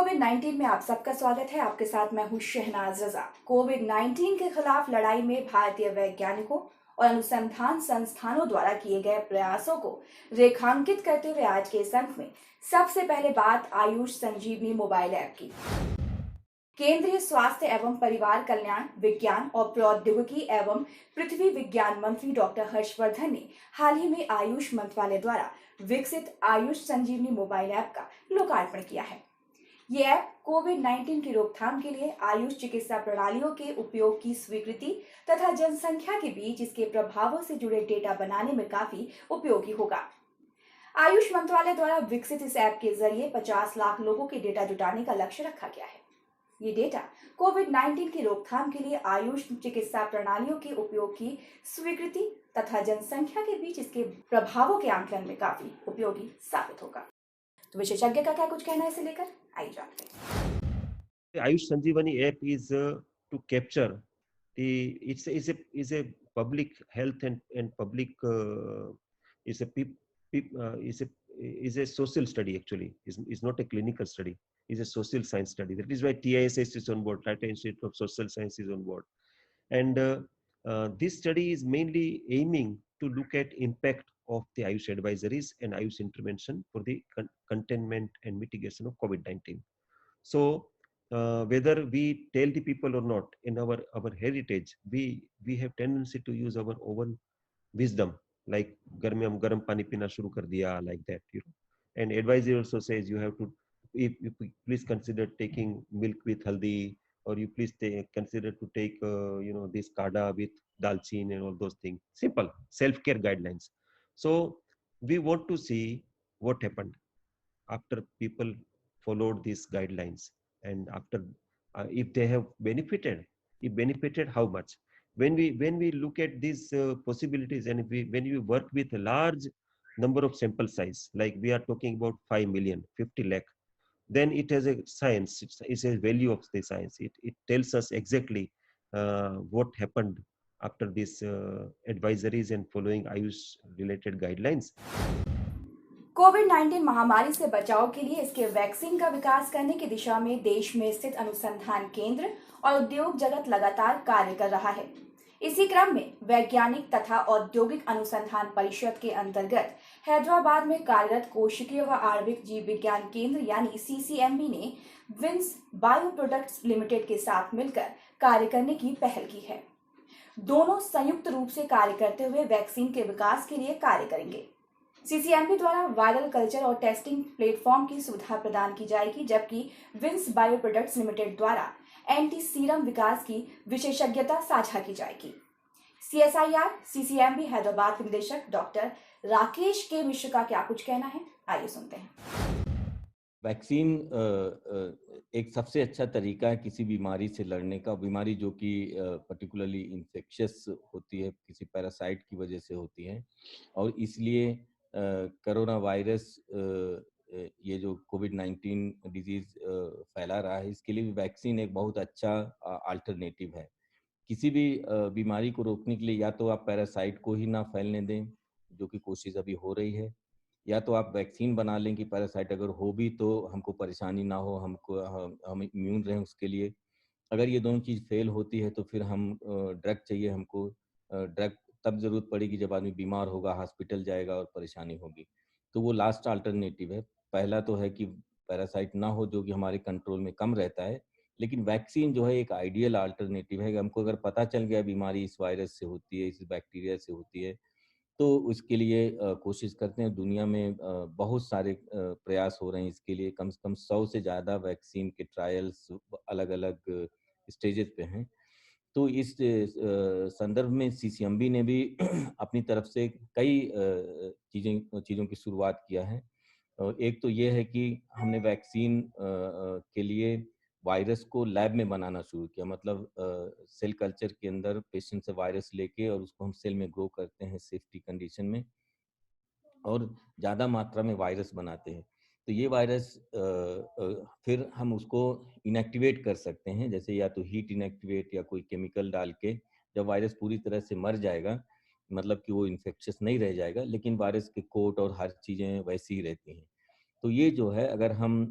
कोविड-19 में आप सबका स्वागत है। आपके साथ मैं हूं शहनाज रजा। कोविड-19 के खिलाफ लड़ाई में भारतीय वैज्ञानिकों और अनुसंधान संस्थानों द्वारा किए गए प्रयासों को रेखांकित करते हुए आज के इस अंक में सबसे पहले बात आयुष संजीवनी मोबाइल ऐप की। केंद्रीय स्वास्थ्य एवं परिवार कल्याण, विज्ञान और प्रौद्योगिकी एवं पृथ्वी विज्ञान मंत्री डॉक्टर हर्षवर्धन ने हाल ही में आयुष मंत्रालय द्वारा विकसित आयुष संजीवनी मोबाइल ऐप का लोकार्पण किया है। ये ऐप कोविड-19 की रोकथाम के लिए आयुष चिकित्सा प्रणालियों के उपयोग की स्वीकृति तथा जनसंख्या के बीच इसके प्रभावों से जुड़े डेटा बनाने में काफी उपयोगी होगा। आयुष मंत्रालय द्वारा विकसित इस ऐप के जरिए 50 लाख लोगों के डेटा जुटाने का लक्ष्य रखा गया है। ये डेटा कोविड-19 की रोकथाम के लिए आयुष चिकित्सा प्रणालियों के उपयोग की स्वीकृति तथा जनसंख्या के बीच इसके प्रभावों के आंकलन में काफी उपयोगी साबित होगा। तो विशेषज्ञ का क्या कुछ कहना है इसे लेकर, आइए जानते हैं। Ayush Sanjeevani app is to capture the is a public health and public is a peop, peop, is a social study actually is not a clinical study, is a social science study. That is why TISS is on board, Tata Institute of Social Science is on board, and this study is mainly aiming to look at impact of the Ayush advisories and Ayush intervention for the containment and mitigation of COVID-19. So whether we tell the people or not, in our heritage, we have tendency to use our own wisdom, like घर में हम गर्म पानी पीना शुरू कर दिया, like that, you know. And advisory also says you have to, if you please consider taking milk with haldi, or you please consider to take this kada with dalchin and all those things. Simple self-care guidelines. So we want to see what happened after people followed these guidelines, and after if they have benefited, if benefited, how much. When we look at these possibilities, and when we work with a large number of sample size, like we are talking about 5 million, 50 lakh, then it has a science, it's a value of the science. It tells us exactly what happened after these advisories and following Ayush related guidelines. कोविड-19 महामारी से बचाव के लिए इसके vaccine का विकास करने की दिशा में देश में स्थित अनुसंधान केंद्र और उद्योग जगत लगातार कार्य कर रहा है। इसी क्रम में वैज्ञानिक तथा औद्योगिक अनुसंधान परिषद के अंतर्गत हैदराबाद में कार्यरत कोशिकीय व आणविक जीव विज्ञान केंद्र यानी सीसीएमबी ने विंस बायो प्रोडक्ट्स लिमिटेड के साथ मिलकर कार्य करने की पहल की है। दोनों संयुक्त रूप से कार्य करते हुए वैक्सीन के विकास के लिए कार्य करेंगे। सीसीएमबी द्वारा वायरल कल्चर और टेस्टिंग प्लेटफॉर्म की सुविधा प्रदान की जाएगी, जबकि विंस बायो प्रोडक्ट्स लिमिटेड द्वारा एंटी सीरम विकास की विशेषज्ञता साझा की जाएगी। सीएसआईआर सीसीएमबी हैदराबाद के निदेशक डॉक्टर राकेश के मिश्र का क्या कुछ कहना है, आइए सुनते हैं। वैक्सीन एक सबसे अच्छा तरीका है किसी बीमारी से लड़ने का, बीमारी जो कि पर्टिकुलरली इन्फेक्शियस होती है, किसी पैरासाइट की वजह से होती है, और इसलिए कोरोना वायरस ये जो कोविड-19 डिजीज फैला रहा है, इसके लिए भी वैक्सीन एक बहुत अच्छा अल्टरनेटिव है। किसी भी बीमारी को रोकने के लिए या तो आप पैरासाइट को ही ना फैलने दें, जो कि कोशिश अभी हो रही है, या तो आप वैक्सीन बना लें कि पैरासाइट अगर हो भी तो हमको परेशानी ना हो, हम इम्यून रहें उसके लिए। अगर ये दोनों चीज़ फेल होती है तो फिर हम ड्रग चाहिए हमको। ड्रग तब ज़रूरत पड़ेगी जब आदमी बीमार होगा, हॉस्पिटल जाएगा और परेशानी होगी। तो वो लास्ट अल्टरनेटिव है। पहला तो है कि पैरासाइट ना हो, जो कि हमारे कंट्रोल में कम रहता है, लेकिन वैक्सीन जो है एक आइडियल अल्टरनेटिव है। हमको अगर पता चल गया बीमारी इस वायरस से होती है, इस बैक्टीरिया से होती है, तो उसके लिए कोशिश करते हैं। दुनिया में बहुत सारे प्रयास हो रहे हैं इसके लिए। कम से कम 100 से ज़्यादा वैक्सीन के ट्रायल्स अलग-अलग स्टेजेस पे हैं। तो इस संदर्भ में सीसीएमबी ने भी अपनी तरफ से कई चीज़ों की शुरुआत किया है। एक तो ये है कि हमने वैक्सीन के लिए वायरस को लैब में बनाना शुरू किया। मतलब सेल कल्चर के अंदर पेशेंट से वायरस लेके और उसको हम सेल में ग्रो करते हैं सेफ्टी कंडीशन में, और ज़्यादा मात्रा में वायरस बनाते हैं। तो ये वायरस फिर हम उसको इनएक्टिवेट कर सकते हैं, जैसे या तो हीट इनएक्टिवेट या कोई केमिकल डाल के। जब वायरस पूरी तरह से मर जाएगा, मतलब कि वो इन्फेक्शियस नहीं रह जाएगा, लेकिन वायरस के कोट और हर चीज़ें वैसी ही रहती हैं। तो ये जो है अगर हम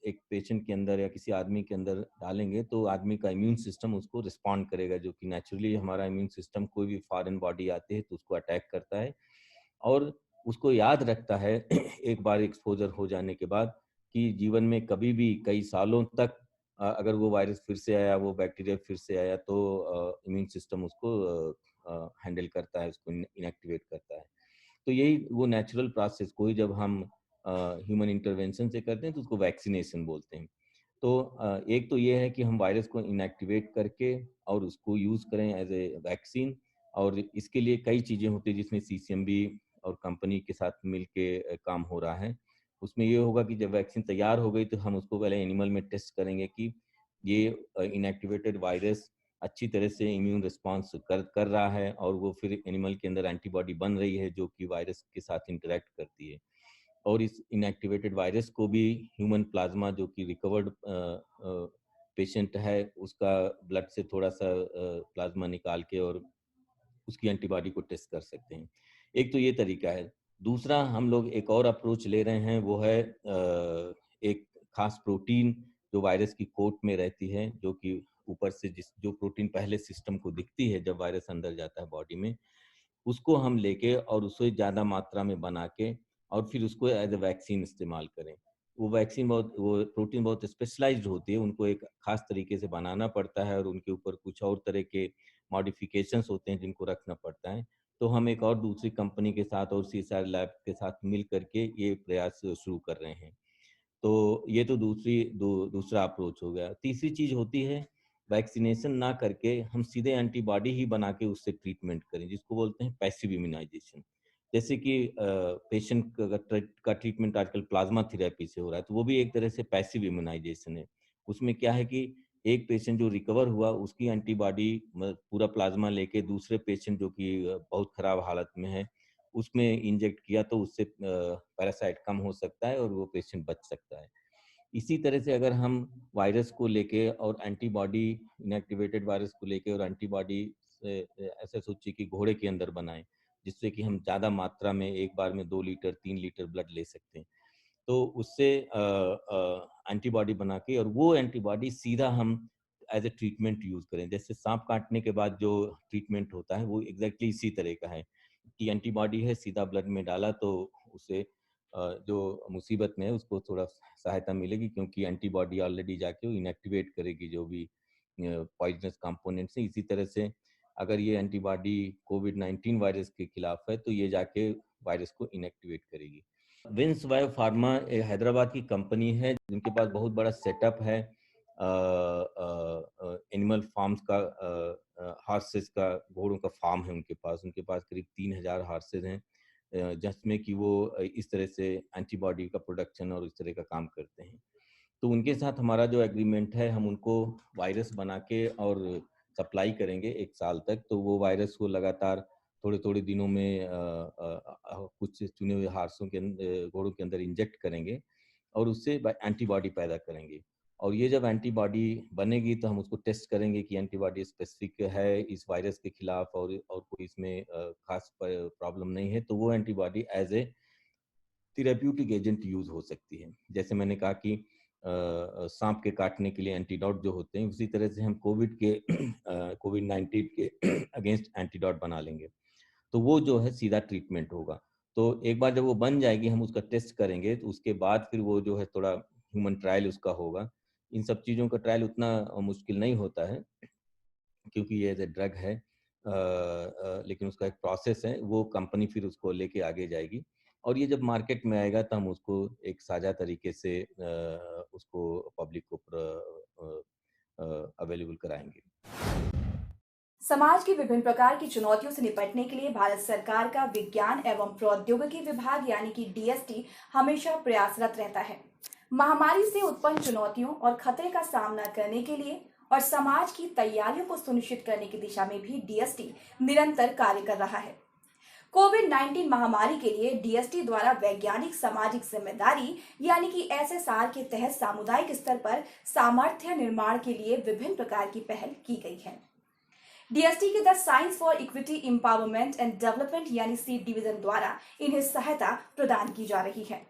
एक पेशेंट के अंदर या किसी आदमी के अंदर डालेंगे तो आदमी का इम्यून सिस्टम उसको रिस्पॉन्ड करेगा, जो कि नेचुरली हमारा इम्यून सिस्टम कोई भी फॉरेन बॉडी आती है तो उसको अटैक करता है और उसको याद रखता है एक बार एक्सपोजर हो जाने के बाद कि जीवन में कभी भी कई सालों तक अगर वो वायरस फिर से आया, वो बैक्टीरिया फिर से आया तो इम्यून सिस्टम उसको हैंडल करता है, उसको इनएक्टिवेट करता है। तो यही वो नेचुरल प्रोसेस को ही जब हम ह्यूमन इंटरवेंशन से करते हैं तो उसको वैक्सीनेशन बोलते हैं। तो एक तो ये है कि हम वायरस को इनएक्टिवेट करके और उसको यूज़ करें एज ए वैक्सीन, और इसके लिए कई चीज़ें होती हैं जिसमें सीसीएमबी और कंपनी के साथ मिल के काम हो रहा है। उसमें ये होगा कि जब वैक्सीन तैयार हो गई तो हम उसको पहले एनिमल में टेस्ट करेंगे कि ये इनएक्टिवेटेड वायरस अच्छी तरह से इम्यून रिस्पॉन्स कर रहा है और वो फिर एनिमल के अंदर एंटीबॉडी बन रही है जो कि वायरस के साथ इंटरेक्ट करती है। और इस इनएक्टिवेटेड वायरस को भी ह्यूमन प्लाज्मा जो कि रिकवर्ड पेशेंट है उसका ब्लड से थोड़ा सा प्लाज्मा निकाल के और उसकी एंटीबॉडी को टेस्ट कर सकते हैं। एक तो ये तरीका है। दूसरा हम लोग एक और अप्रोच ले रहे हैं, वो है एक खास प्रोटीन जो वायरस की कोट में रहती है, जो कि ऊपर से जो प्रोटीन पहले सिस्टम को दिखती है जब वायरस अंदर जाता है बॉडी में, उसको हम लेके और उसे ज़्यादा मात्रा में बना के और फिर उसको एज ए वैक्सीन इस्तेमाल करें। वो वैक्सीन वो प्रोटीन बहुत स्पेशलाइज्ड होती है, उनको एक खास तरीके से बनाना पड़ता है और उनके ऊपर कुछ और तरह के मॉडिफिकेशंस होते हैं जिनको रखना पड़ता है। तो हम एक और दूसरी कंपनी के साथ और सीएसआर लैब के साथ मिल करके ये प्रयास शुरू कर रहे हैं। तो ये तो दूसरा अप्रोच हो गया। तीसरी चीज़ होती है वैक्सीनेशन ना करके हम सीधे एंटीबॉडी ही बना के उससे ट्रीटमेंट करें, जिसको बोलते हैं पैसिव इम्यूनाइजेशन। जैसे कि पेशेंट का ट्रीटमेंट आजकल प्लाज्मा थेरेपी से हो रहा है, तो वो भी एक तरह से पैसिव इम्यूनाइजेशन है। उसमें क्या है कि एक पेशेंट जो रिकवर हुआ उसकी एंटीबॉडी पूरा प्लाज्मा लेके दूसरे पेशेंट जो कि बहुत खराब हालत में है उसमें इंजेक्ट किया तो उससे पैरासाइट कम हो सकता है और वो पेशेंट बच सकता है। इसी तरह से अगर हम वायरस को लेके और एंटीबॉडी, इनएक्टिवेटेड वायरस को लेके और एंटीबॉडी से ऐसे सोचिए कि घोड़े के अंदर बनाएं, जिससे कि हम ज़्यादा मात्रा में एक बार में 2 लीटर 3 लीटर ब्लड ले सकते हैं। तो उससे एंटीबॉडी बना के और वो एंटीबॉडी सीधा हम एज ए ट्रीटमेंट यूज़ करें। जैसे सांप काटने के बाद जो ट्रीटमेंट होता है वो एग्जैक्टली इसी तरह का है कि एंटीबॉडी है, सीधा ब्लड में डाला तो उसे जो मुसीबत में है उसको थोड़ा सहायता मिलेगी, क्योंकि एंटीबॉडी ऑलरेडी जाके वो इनएक्टिवेट करेगी जो भी पॉइजनस कंपोनेंट्स हैं। इसी तरह से अगर ये एंटीबॉडी कोविड-19 वायरस के खिलाफ है तो ये जाके वायरस को इनएक्टिवेट करेगी। विंस बायो फार्मा हैदराबाद की कंपनी है जिनके पास बहुत बड़ा सेटअप है एनिमल फार्म्स का, हॉर्सेस का, घोड़ों का फार्म है उनके पास करीब 3000 हॉर्सेस हैं, जिसमें कि वो इस तरह से एंटीबॉडी का प्रोडक्शन और इस तरह का काम करते हैं। तो उनके साथ हमारा जो एग्रीमेंट है, हम उनको वायरस बना के और सप्लाई करेंगे 1 साल तक। तो वो वायरस को लगातार थोड़े-थोड़े दिनों में कुछ चुने हुए घोड़ों के अंदर इंजेक्ट करेंगे और उससे एंटीबॉडी पैदा करेंगे। और ये जब एंटीबॉडी बनेगी तो हम उसको टेस्ट करेंगे कि एंटीबॉडी स्पेसिफिक है इस वायरस के खिलाफ और कोई इसमें खास प्रॉब्लम नहीं है, तो वो antibody as a therapeutic agent use हो सकती है। जैसे मैंने कहा कि सांप के काटने के लिए एंटीडोट जो होते हैं, उसी तरह से हम कोविड-19 के अगेंस्ट एंटीडोट बना लेंगे, तो वो जो है सीधा ट्रीटमेंट होगा। तो एक बार जब वो बन जाएगी हम उसका टेस्ट करेंगे, तो उसके बाद फिर वो जो है थोड़ा ह्यूमन ट्रायल उसका होगा। इन सब चीज़ों का ट्रायल उतना मुश्किल नहीं होता है क्योंकि ये एज ए ड्रग है, लेकिन उसका एक प्रोसेस है, वो कंपनी फिर उसको लेके आगे जाएगी और ये जब मार्केट में आएगा तो हम उसको एक साझा तरीके से उसको पब्लिक को अवेलेबल कराएंगे। समाज की विभिन्न प्रकार की चुनौतियों से निपटने के लिए भारत सरकार का विज्ञान एवं प्रौद्योगिकी विभाग यानी कि डीएसटी हमेशा प्रयासरत रहता है। महामारी से उत्पन्न चुनौतियों और खतरे का सामना करने के लिए और समाज की तैयारियों को सुनिश्चित करने की दिशा में भी डीएसटी निरंतर कार्य कर रहा है। कोविड-19 महामारी के लिए डीएसटी द्वारा वैज्ञानिक सामाजिक जिम्मेदारी यानी कि एसएसआर के तहत सामुदायिक स्तर पर सामर्थ्य निर्माण के लिए विभिन्न प्रकार की पहल की गई है। डीएसटी के the science for equity empowerment and development यानी सीड डिवीजन द्वारा इन्हें सहायता प्रदान की जा रही है।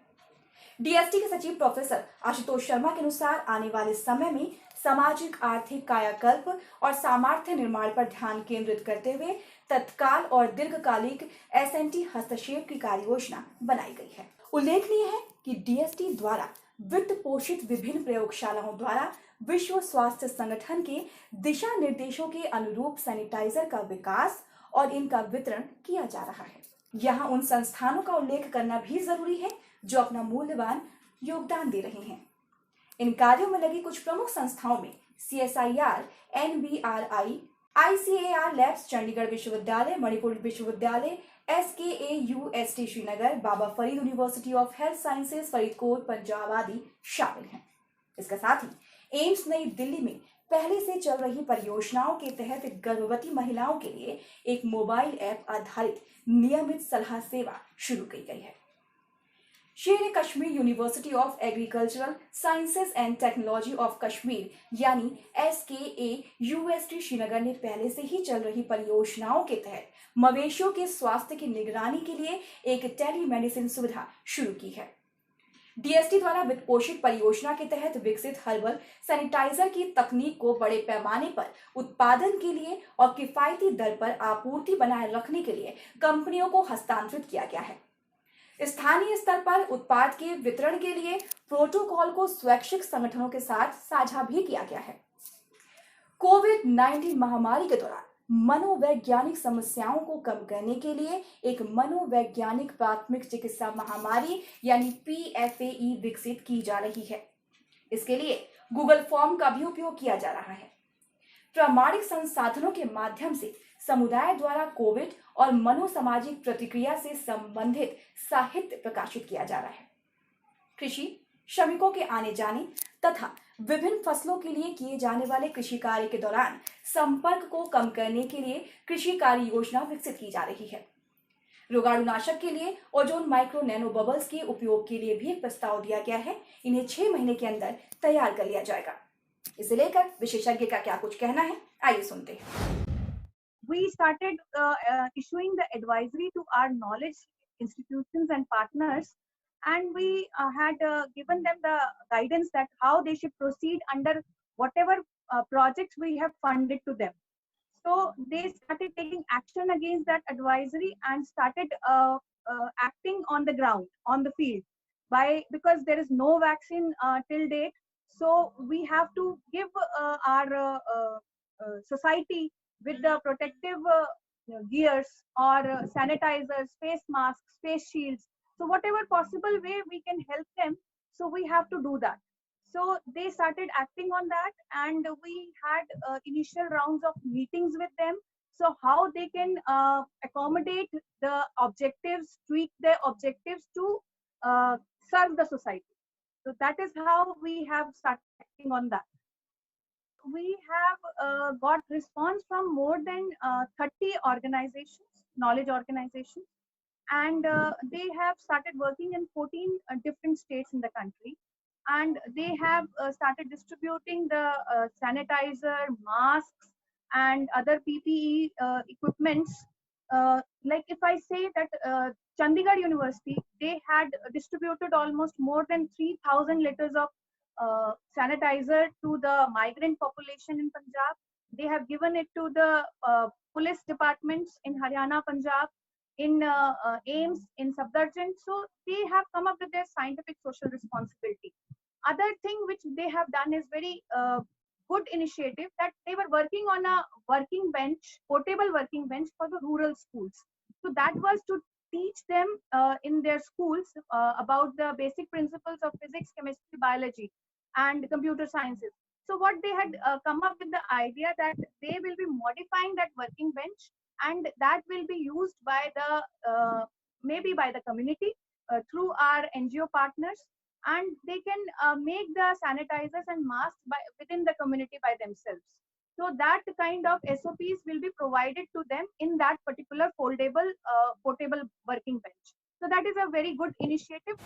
डीएसटी के सचिव प्रोफेसर आशुतोष शर्मा के अनुसार आने वाले समय में सामाजिक आर्थिक कायाकल्प और सामर्थ्य निर्माण पर ध्यान केंद्रित करते हुए तत्काल और दीर्घकालिक एसएनटी हस्तक्षेप की कार्य योजना बनाई गई है। उल्लेखनीय है कि डीएसटी द्वारा वित्त पोषित विभिन्न प्रयोगशालाओं द्वारा विश्व स्वास्थ्य संगठन के दिशा निर्देशों के अनुरूप सैनिटाइजर का विकास और इनका वितरण किया जा रहा है। यहाँ उन संस्थानों का उल्लेख करना भी जरूरी है जो अपना मूल्यवान योगदान दे रहे हैं। इन कार्यों में लगी कुछ प्रमुख संस्थाओं में CSIR, NBRI, ICAR labs, Chandigarh विश्वविद्यालय, मणिपुर विश्वविद्यालय, SKAUST Srinagar, Baba Farid university of health sciences Faridkot Punjab आदि शामिल हैं। इसके साथ ही एम्स नई दिल्ली में पहले से चल रही परियोजनाओं के तहत गर्भवती महिलाओं के लिए एक मोबाइल ऐप आधारित नियमित सलाह सेवा शुरू की गई है। शेर Kashmir university of agricultural sciences and technology of Kashmir यानी SKAUST श्रीनगर ने पहले से ही चल रही परियोजनाओं के तहत मवेशियों के स्वास्थ्य की निगरानी के लिए एक टेलीमेडिसिन सुविधा शुरू की है। डीएसटी द्वारा वित्त पोषित परियोजना के तहत विकसित हर्बल सैनिटाइजर की तकनीक को बड़े पैमाने पर उत्पादन के लिए और किफायती दर पर आपूर्ति बनाए रखने के लिए कंपनियों को हस्तांतरित किया गया है। स्थानीय स्तर पर उत्पाद के वितरण के लिए प्रोटोकॉल को स्वैच्छिक संगठनों के साथ साझा भी किया गया है। कोविड-19 महामारी के दौरान मनोवैज्ञानिक समस्याओं को कम करने के लिए एक मनोवैज्ञानिक प्राथमिक चिकित्सा महामारी यानी PFAE विकसित की जा रही है। इसके लिए गूगल फॉर्म का भी उपयोग किया जा रहा है। प्रामाणिक संसाधनों के माध्यम से समुदाय द्वारा कोविड और मनोसामाजिक प्रतिक्रिया से संबंधित साहित्य प्रकाशित किया जा रहा है। कृषि श्रमिकों के आने जाने तथा विभिन्न फसलों के लिए किए जाने वाले कृषि कार्य के दौरान संपर्क को कम करने के लिए कृषि कार्य योजना विकसित की जा रही है। रोगाणुनाशक के लिए ओजोन माइक्रो नैनो बबल्स के उपयोग के लिए भी एक प्रस्ताव दिया गया है। इन्हें 6 महीने के अंदर तैयार कर लिया जाएगा। इसे लेकर विशेषज्ञ का क्या कुछ कहना है, आइए सुनते हैं। We started issuing the advisory to our knowledge institutions and partners, and we had given them the guidance that how they should proceed under whatever projects we have funded to them. So they started taking action against that advisory and started acting on the ground, on the field, because there is no vaccine till date. So we have to give our society with the protective gears or sanitizers, face masks, face shields. So whatever possible way we can help them, so we have to do that. So they started acting on that, and we had initial rounds of meetings with them. So how they can accommodate the objectives, tweak their objectives to serve the society. So that is how we have started acting on that. We have got response from more than 30 organizations, knowledge organizations, and they have started working in 14 different states in the country, and they have started distributing the sanitizer, masks, and other PPE equipments. Like if I say that Chandigarh University, they had distributed almost more than 3,000 liters of sanitizer to the migrant population in Punjab. They have given it to the police departments in Haryana, Punjab, in AIIMS, in Safdarjung. So they have come up with their scientific social responsibility. Other thing which they have done is very good initiative, that they were working on a working bench, portable working bench for the rural schools. So that was to teach them in their schools about the basic principles of physics, chemistry, biology, and computer sciences. So what they had come up with the idea that they will be modifying that working bench, and that will be used by the maybe by the community through our NGO partners, and they can make the sanitizers and masks within the community by themselves. So that kind of SOPs will be provided to them in that particular foldable portable working bench. So that is a very good initiative.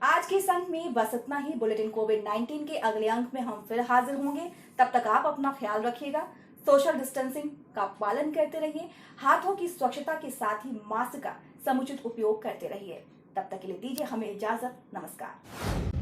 आज के संग में बस इतना ही। Bulletin कोविड-19 के अगले अंक में हम फिर हाजिर होंगे। तब तक आप अपना ख्याल रखिएगा, सोशल डिस्टेंसिंग का पालन करते रहिए, हाथों की स्वच्छता के साथ ही मास्क का समुचित उपयोग करते रहिए। तब तक के लिए दीजिए हमें इजाजत। नमस्कार।